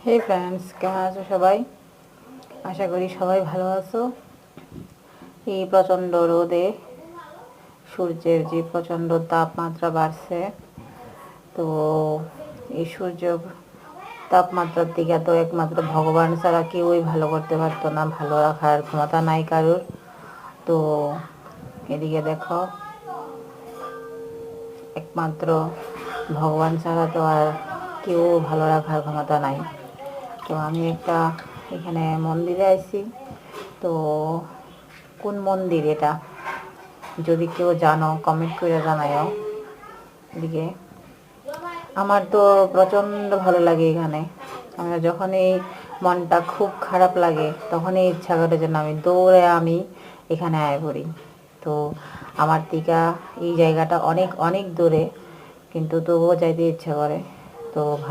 হে friends, কেমন আছো সবাই? আশা করি সবাই ভালো আছো। এই প্রচণ্ড রোদে সূর্যের যে প্রচণ্ড তাপমাত্রা বাড়ছে, তো এই সূর্য তাপমাত্রার দিকে তো একমাত্র ভগবান ছাড়া কেউই ভালো করতে পারতো না, ভালো রাখার ক্ষমতা নাই কারোর। তো এদিকে দেখো, একমাত্র ভগবান ছাড়া তো আর কেউ ভালো রাখার ক্ষমতা নাই। তো আমি একটা এখানে মন্দিরে আইছি। তো কোন মন্দির এটা, যদি কেউ জানো কমেন্ট করে জানাও। এদিকে আমার তো প্রচণ্ড ভালো লাগে এখানে। আমরা যখনই মনটা খুব খারাপ লাগে তখনই ইচ্ছা করে যেন আমি এখানে আয় পড়ি। তো আমার থেকে এই জায়গাটা অনেক অনেক দূরে, কিন্তু তবুও যাইতে ইচ্ছা করে। তো ভালো